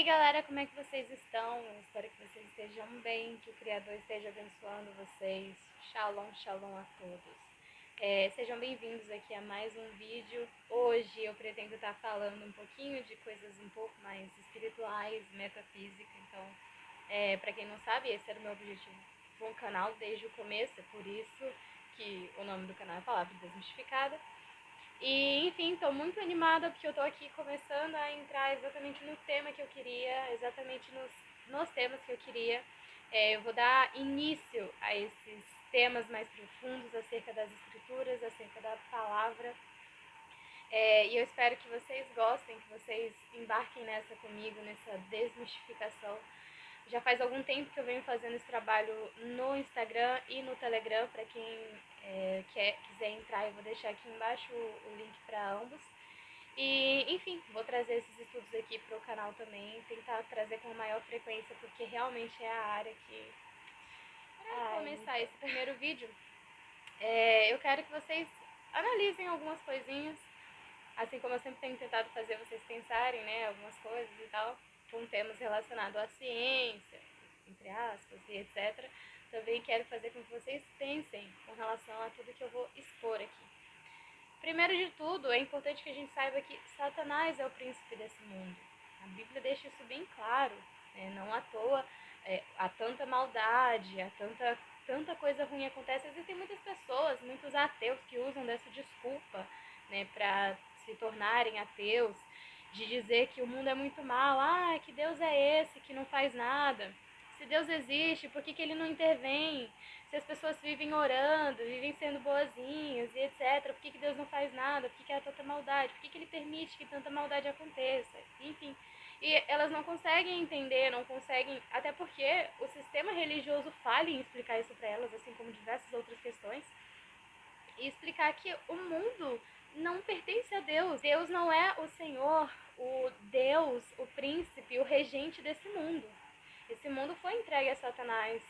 Galera, como é que vocês estão? Eu espero que vocês estejam bem, que o Criador esteja abençoando vocês. Shalom, shalom a todos. Sejam bem-vindos aqui a mais um vídeo. Hoje eu pretendo estar falando um pouquinho de coisas um pouco mais espirituais, metafísica. Então, para quem não sabe, esse era o meu objetivo com o canal desde o começo. É por isso que o nome do canal é Palavra Desmistificada. E, enfim, estou muito animada porque eu estou aqui começando a entrar exatamente no tema que eu queria, exatamente nos temas que eu queria. Eu vou dar início a esses temas mais profundos acerca das escrituras, acerca da palavra. E eu espero que vocês gostem, que vocês embarquem nessa comigo, nessa desmistificação. Já faz algum tempo que eu venho fazendo esse trabalho no Instagram e no Telegram. Para quem quiser entrar, eu vou deixar aqui embaixo o link para ambos. E, enfim, vou trazer esses estudos aqui para o canal também, tentar trazer com maior frequência, porque realmente é a área que... Para começar esse primeiro vídeo, eu quero que vocês analisem algumas coisinhas, assim como eu sempre tenho tentado fazer vocês pensarem, né, algumas coisas e tal, com temas relacionados à ciência, entre aspas, e etc. Também quero fazer com que vocês pensem com relação a tudo que eu vou expor aqui. Primeiro de tudo, é importante que a gente saiba que Satanás é o príncipe desse mundo. A Bíblia deixa isso bem claro, né? Não à toa há tanta maldade, há tanta coisa ruim acontece. Existem muitas pessoas, muitos ateus que usam dessa desculpa, né, para se tornarem ateus, de dizer que o mundo é muito mal, que Deus é esse que não faz nada. Se Deus existe, por que ele não intervém? Se as pessoas vivem orando, vivem sendo boazinhas e etc., por que Deus não faz nada? Por que há tanta maldade? Por que ele permite que tanta maldade aconteça? Enfim, e elas não conseguem entender, não conseguem, até porque o sistema religioso falha em explicar isso para elas, assim como diversas outras questões, e explicar que o mundo não pertence a Deus. Deus não é o Senhor, o Deus, o príncipe, o regente desse mundo. Esse mundo foi entregue a Satanás.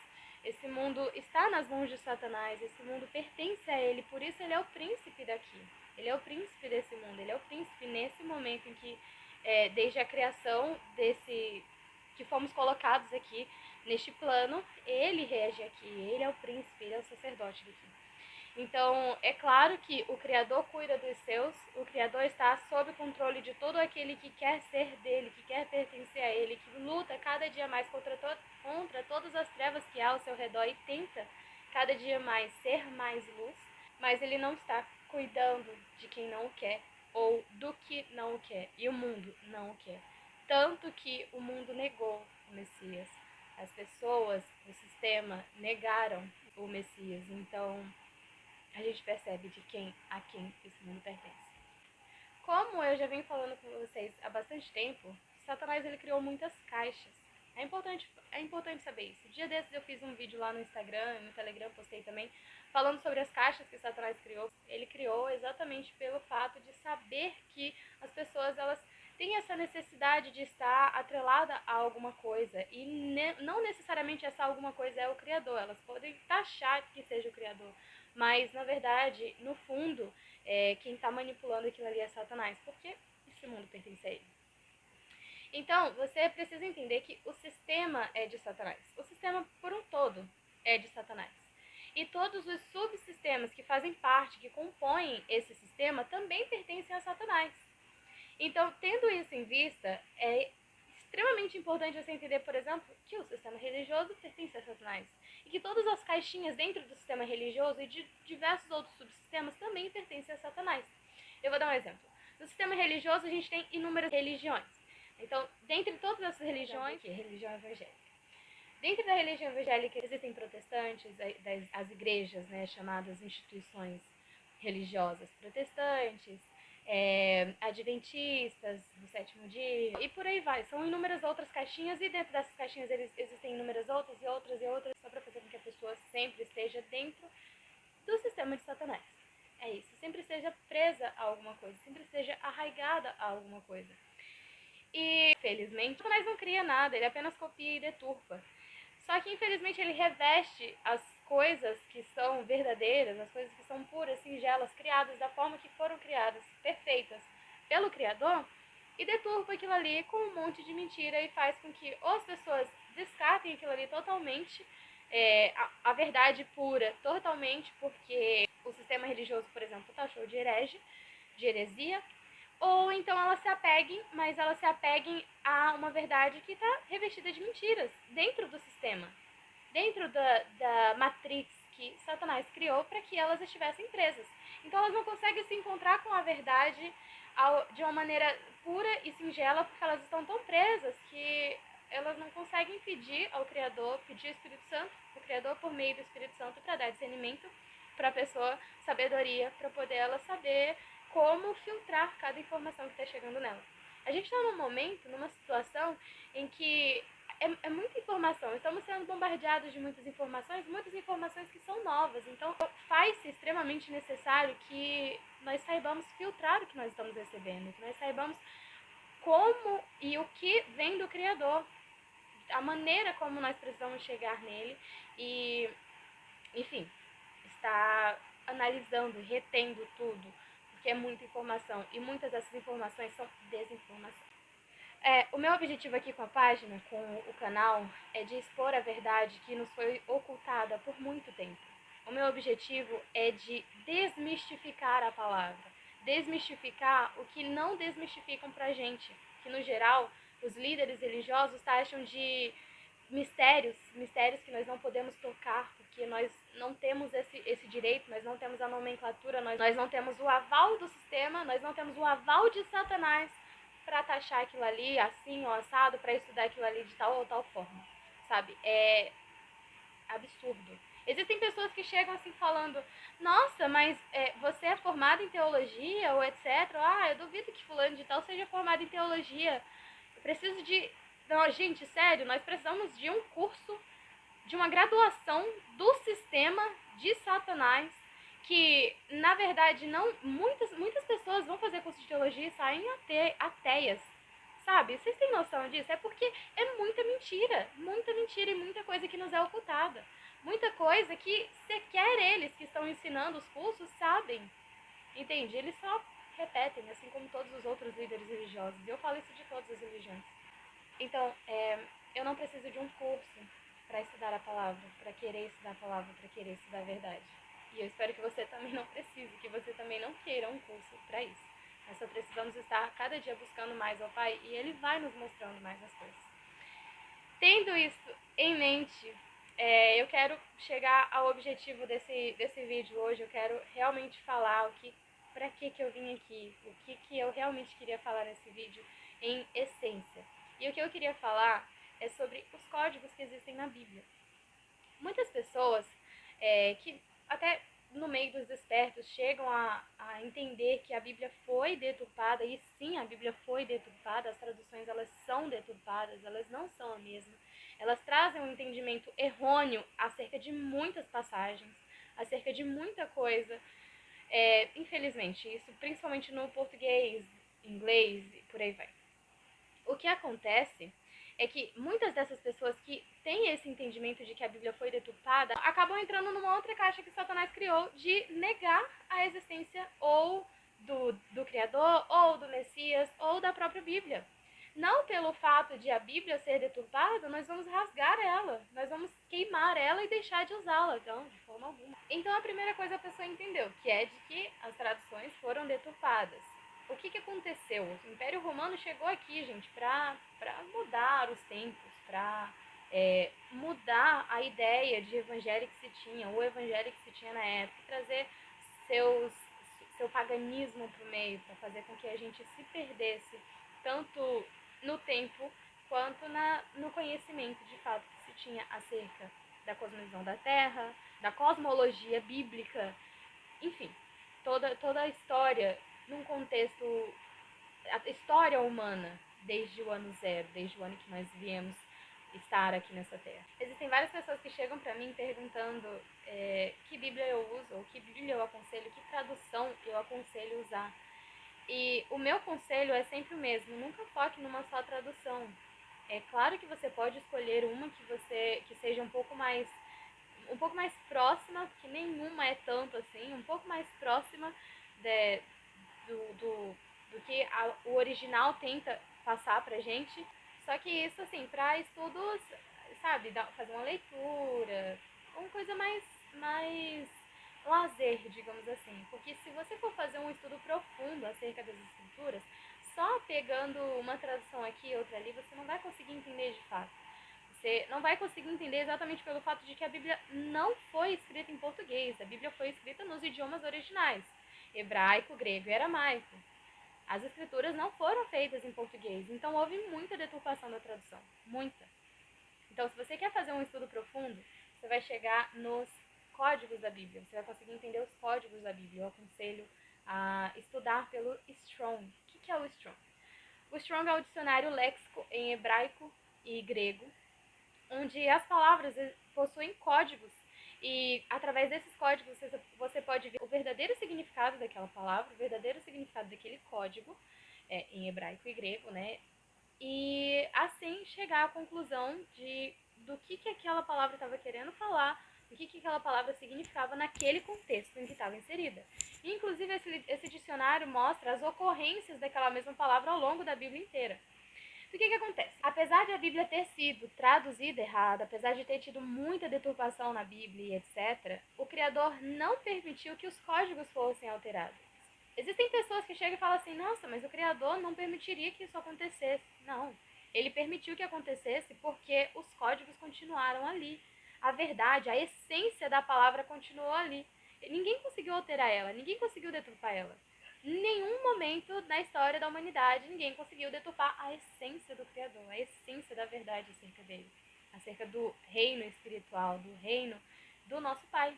Esse mundo está nas mãos de Satanás. Esse mundo pertence a ele. Por isso ele é o príncipe daqui. Ele é o príncipe desse mundo. Ele é o príncipe nesse momento em que, desde a criação que fomos colocados aqui neste plano, ele rege aqui. Ele é o príncipe, ele é o sacerdote daqui. Então, é claro que o Criador cuida dos seus, o Criador está sob controle de todo aquele que quer ser dele, que quer pertencer a ele, que luta cada dia mais contra todas as trevas que há ao seu redor e tenta cada dia mais ser mais luz, mas ele não está cuidando de quem não o quer ou do que não o quer, e o mundo não o quer. Tanto que o mundo negou o Messias. As pessoas, o sistema, negaram o Messias. Então, a gente percebe a quem esse mundo pertence. Como eu já venho falando com vocês há bastante tempo, Satanás ele criou muitas caixas. É importante saber isso. Dia desses eu fiz um vídeo lá no Instagram, no Telegram, postei também, falando sobre as caixas que Satanás criou. Ele criou exatamente pelo fato de saber que as pessoas elas têm essa necessidade de estar atrelada a alguma coisa. E não necessariamente essa alguma coisa é o Criador. Elas podem taxar que seja o Criador. Mas, na verdade, no fundo, quem está manipulando aquilo ali é Satanás, porque esse mundo pertence a ele. Então, você precisa entender que o sistema é de Satanás. O sistema, por um todo, é de Satanás. E todos os subsistemas que fazem parte, que compõem esse sistema, também pertencem a Satanás. Então, tendo isso em vista, é extremamente importante você entender, por exemplo, que o sistema religioso pertence a Satanás. E que todas as caixinhas dentro do sistema religioso e de diversos outros subsistemas também pertencem a Satanás. Eu vou dar um exemplo. No sistema religioso, a gente tem inúmeras religiões. Então, dentre todas essas religiões, religião evangélica. Dentro da religião evangélica existem protestantes, as igrejas, né, chamadas instituições religiosas protestantes, adventistas do sétimo dia, e por aí vai. São inúmeras outras caixinhas, e dentro dessas caixinhas existem inúmeras outras e outras e outras, só para fazer com que a pessoa sempre esteja dentro do sistema de Satanás. É isso, sempre esteja presa a alguma coisa, sempre esteja arraigada a alguma coisa. E, felizmente, Satanás não cria nada, ele apenas copia e deturpa. Só que, infelizmente, ele reveste as coisas que são verdadeiras, as coisas que são puras, singelas, criadas da forma que foram criadas, perfeitas, pelo Criador, e deturpa aquilo ali com um monte de mentira e faz com que ou as pessoas descartem aquilo ali totalmente, a verdade pura totalmente, porque o sistema religioso, por exemplo, taxou de heresia, ou então elas se apeguem, mas elas se apeguem a uma verdade que está revestida de mentiras dentro do sistema, dentro da matrix que Satanás criou para que elas estivessem presas. Então elas não conseguem se encontrar com a verdade de uma maneira pura e singela, porque elas estão tão presas que elas não conseguem pedir ao Criador, pedir ao Espírito Santo, o Criador por meio do Espírito Santo, para dar discernimento para a pessoa, sabedoria, para poder ela saber como filtrar cada informação que está chegando nela. A gente está num momento, numa situação em que é muita informação, estamos sendo bombardeados de muitas informações que são novas, então faz-se extremamente necessário que nós saibamos filtrar o que nós estamos recebendo, que nós saibamos como e o que vem do Criador, a maneira como nós precisamos chegar nele e, enfim, estar analisando, retendo tudo, porque é muita informação e muitas dessas informações são desinformação. O meu objetivo aqui com a página, com o canal, é de expor a verdade que nos foi ocultada por muito tempo. O meu objetivo é de desmistificar a palavra, desmistificar o que não desmistificam pra gente, que no geral os líderes religiosos taxam de mistérios que nós não podemos tocar, porque nós não temos esse direito, nós não temos a nomenclatura, nós não temos o aval do sistema, nós não temos o aval de Satanás para taxar aquilo ali assim ou assado, para estudar aquilo ali de tal ou tal forma, sabe? É absurdo. Existem pessoas que chegam assim falando, nossa, mas você é formado em teologia ou etc. Ah, eu duvido que fulano de tal seja formado em teologia. Eu preciso de... Não, gente, sério, nós precisamos de um curso, de uma graduação do sistema de Satanás, que, na verdade, não muitas pessoas vão fazer curso de teologia e saem ateias, sabe? Vocês têm noção disso? É porque é muita mentira e muita coisa que nos é ocultada. Muita coisa que sequer eles que estão ensinando os cursos sabem, entende? Eles só repetem, assim como todos os outros líderes religiosos. E eu falo isso de todas as religiões. Então, eu não preciso de um curso para estudar a palavra, para querer estudar a palavra, para querer estudar a verdade. E eu espero que você também não precise, que você também não queira um curso para isso. Nós só precisamos estar cada dia buscando mais ao Pai e Ele vai nos mostrando mais as coisas. Tendo isso em mente, eu quero chegar ao objetivo desse vídeo hoje. Eu quero realmente falar para que eu vim aqui, o que eu realmente queria falar nesse vídeo em essência. E o que eu queria falar é sobre os códigos que existem na Bíblia. Muitas pessoas que até no meio dos espertos chegam a entender que a Bíblia foi deturpada, e sim, a Bíblia foi deturpada, as traduções elas são deturpadas, elas não são a mesma. Elas trazem um entendimento errôneo acerca de muitas passagens, acerca de muita coisa. Infelizmente, isso principalmente no português, inglês e por aí vai. O que acontece é que muitas dessas pessoas que têm esse entendimento de que a Bíblia foi deturpada acabam entrando numa outra caixa que Satanás criou de negar a existência ou do Criador, ou do Messias, ou da própria Bíblia. Não pelo fato de a Bíblia ser deturpada, nós vamos rasgar ela, nós vamos queimar ela e deixar de usá-la, então, de forma alguma. Então a primeira coisa a pessoa entendeu, que é de que as traduções foram deturpadas. O que aconteceu? O Império Romano chegou aqui, gente, para mudar os tempos, para mudar a ideia de evangelho que se tinha, o evangelho que se tinha na época, e trazer seu paganismo para o meio, para fazer com que a gente se perdesse tanto no tempo quanto no conhecimento de fato que se tinha acerca da cosmovisão da Terra, da cosmologia bíblica, enfim, toda a história num contexto, a história humana, desde o ano zero, desde o ano que nós viemos estar aqui nessa terra. Existem várias pessoas que chegam para mim perguntando que Bíblia eu uso, ou que Bíblia eu aconselho, que tradução eu aconselho usar. E o meu conselho é sempre o mesmo, nunca foque numa só tradução. É claro que você pode escolher uma que seja um pouco mais próxima, porque nenhuma é tanto assim, um pouco mais próxima do que o original tenta passar pra gente. Só que isso, assim, pra estudos, sabe, fazer uma leitura, uma coisa mais lazer, digamos assim. Porque se você for fazer um estudo profundo acerca das escrituras, só pegando uma tradução aqui e outra ali, você não vai conseguir entender de fato. Você não vai conseguir entender exatamente pelo fato de que a Bíblia não foi escrita em português. A Bíblia foi escrita nos idiomas originais, hebraico, grego e aramaico. As escrituras não foram feitas em português, então houve muita deturpação da tradução, muita. Então, se você quer fazer um estudo profundo, você vai chegar nos códigos da Bíblia, você vai conseguir entender os códigos da Bíblia. Eu aconselho a estudar pelo Strong. O que é o Strong? O Strong é o dicionário léxico em hebraico e grego, onde as palavras possuem códigos e através desses códigos você pode ver o verdadeiro significado daquela palavra, o verdadeiro significado daquele código, em hebraico e grego, né? E assim chegar à conclusão do que aquela palavra estava querendo falar, o que aquela palavra significava naquele contexto em que estava inserida. E, inclusive, esse dicionário mostra as ocorrências daquela mesma palavra ao longo da Bíblia inteira. O que acontece? Apesar de a Bíblia ter sido traduzida errada, apesar de ter tido muita deturpação na Bíblia e etc., o Criador não permitiu que os códigos fossem alterados. Existem pessoas que chegam e falam assim, nossa, mas o Criador não permitiria que isso acontecesse. Não, ele permitiu que acontecesse porque os códigos continuaram ali. A verdade, a essência da palavra continuou ali. Ninguém conseguiu alterar ela, ninguém conseguiu deturpar ela. Em nenhum momento na história da humanidade ninguém conseguiu deturpar a essência do Criador, a essência da verdade acerca dele, acerca do reino espiritual, do reino do nosso Pai.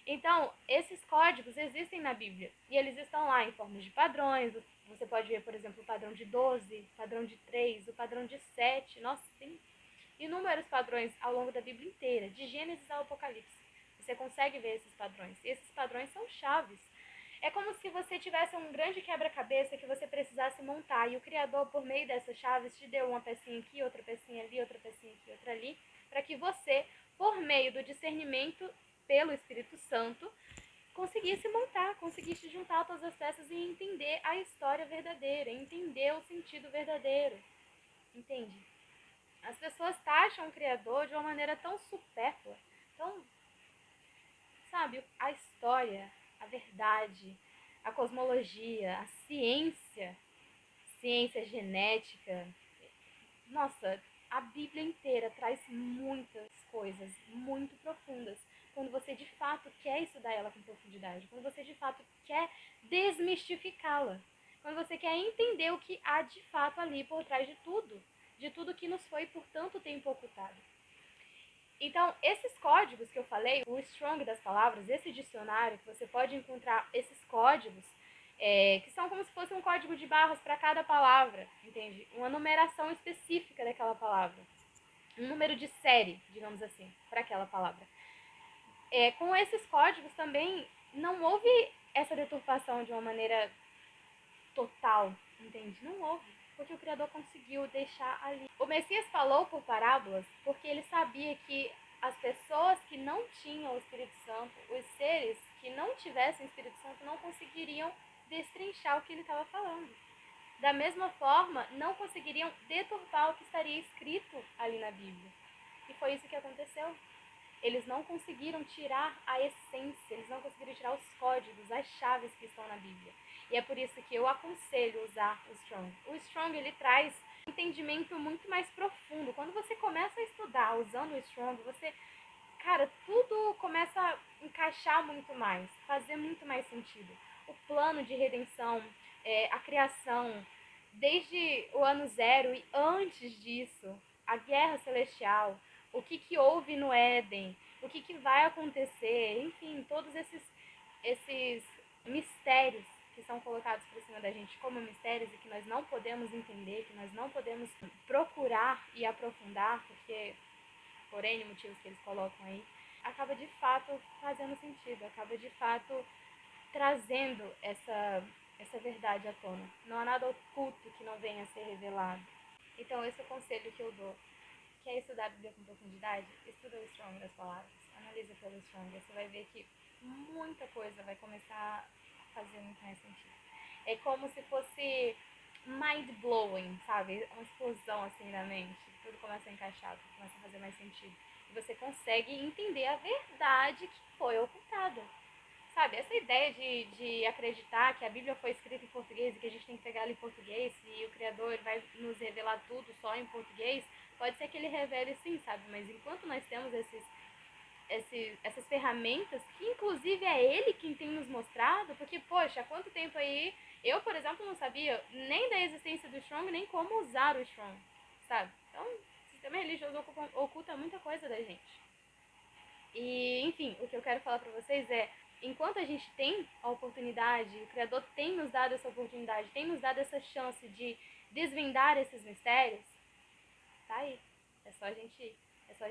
Então, esses códigos existem na Bíblia e eles estão lá em formas de padrões. Você pode ver, por exemplo, o padrão de 12, o padrão de 3, o padrão de 7. Nossa, tem inúmeros padrões ao longo da Bíblia inteira, de Gênesis ao Apocalipse. Você consegue ver esses padrões. E esses padrões são chaves. É como se você tivesse um grande quebra-cabeça que você precisasse montar e o Criador, por meio dessas chaves, te deu uma pecinha aqui, outra pecinha ali, outra pecinha aqui, outra ali, para que você, por meio do discernimento pelo Espírito Santo, conseguisse montar, conseguisse juntar todas as peças e entender a história verdadeira, entender o sentido verdadeiro. Entende? As pessoas taxam o Criador de uma maneira tão supérflua, tão, sabe, a história, a verdade, a cosmologia, a ciência genética. Nossa, a Bíblia inteira traz muitas coisas muito profundas. Quando você de fato quer estudar ela com profundidade, quando você de fato quer desmistificá-la, quando você quer entender o que há de fato ali por trás de tudo que nos foi por tanto tempo ocultado. Então, esses códigos que eu falei, o Strong das palavras, esse dicionário, que você pode encontrar esses códigos, que são como se fosse um código de barras para cada palavra, entende? Uma numeração específica daquela palavra. Um número de série, digamos assim, para aquela palavra. Com esses códigos também não houve essa deturpação de uma maneira total, entende? Não houve, porque o Criador conseguiu deixar ali. O Messias falou por parábolas porque ele sabia que as pessoas que não tinham o Espírito Santo, os seres que não tivessem o Espírito Santo, não conseguiriam destrinchar o que ele estava falando. Da mesma forma, não conseguiriam deturpar o que estaria escrito ali na Bíblia. E foi isso que aconteceu. Eles não conseguiram tirar a essência, eles não conseguiram tirar os códigos, as chaves que estão na Bíblia. E é por isso que eu aconselho usar o Strong. O Strong, ele traz um entendimento muito mais profundo. Quando você começa a estudar usando o Strong, cara, tudo começa a encaixar muito mais, fazer muito mais sentido. O plano de redenção, a criação, desde o ano zero e antes disso, a guerra celestial, o que houve no Éden, o que vai acontecer, enfim, todos esses mistérios que são colocados por cima da gente como mistérios e que nós não podemos entender, que nós não podemos procurar e aprofundar, porque por N motivos que eles colocam aí, acaba de fato fazendo sentido, acaba de fato trazendo essa verdade à tona. Não há nada oculto que não venha a ser revelado. Então esse é o conselho que eu dou. Quer estudar a Bíblia com profundidade? Estuda o Strong das palavras. Analisa pelo Strong. Você vai ver que muita coisa vai começar a fazer muito mais sentido. É como se fosse mind-blowing, sabe? Uma explosão assim na mente. Tudo começa a encaixar, tudo começa a fazer mais sentido. E você consegue entender a verdade que foi ocultada. Sabe, essa ideia de acreditar que a Bíblia foi escrita em português e que a gente tem que pegar ela em português e o Criador vai nos revelar tudo só em português, pode ser que ele revele sim, sabe? Mas enquanto nós temos essas ferramentas, que inclusive é ele quem tem nos mostrado, porque, poxa, há quanto tempo aí, eu, por exemplo, não sabia nem da existência do Strong, nem como usar o Strong, sabe? Então, o sistema religioso oculta muita coisa da gente. E, enfim, o que eu quero falar pra vocês é, enquanto a gente tem a oportunidade, o Criador tem nos dado essa oportunidade, tem nos dado essa chance de desvendar esses mistérios, tá aí. É só a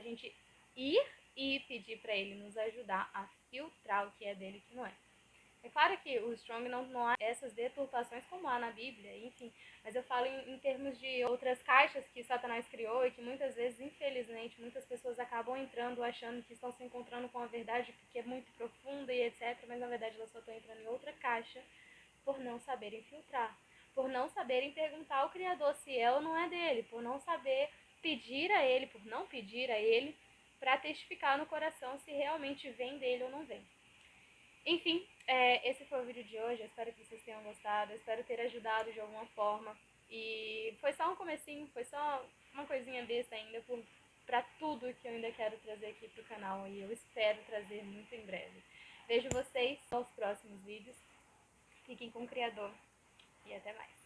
gente ir e pedir pra ele nos ajudar a filtrar o que é dele e o que não é. É claro que o Strong não há essas deturpações como há na Bíblia, enfim, mas eu falo em termos de outras caixas que Satanás criou e que muitas vezes, infelizmente, muitas pessoas acabam entrando achando que estão se encontrando com a verdade que é muito profunda e etc, mas na verdade elas só estão entrando em outra caixa por não saberem filtrar, por não saberem perguntar ao Criador se é ou não é dele, por não saber pedir a ele, por não pedir a ele, para testificar no coração se realmente vem dele ou não vem. Enfim, esse foi o vídeo de hoje, eu espero que vocês tenham gostado, eu espero ter ajudado de alguma forma. E foi só um comecinho, foi só uma coisinha besta ainda pra tudo que eu ainda quero trazer aqui pro canal e eu espero trazer muito em breve. Vejo vocês nos próximos vídeos, fiquem com o Criador e até mais.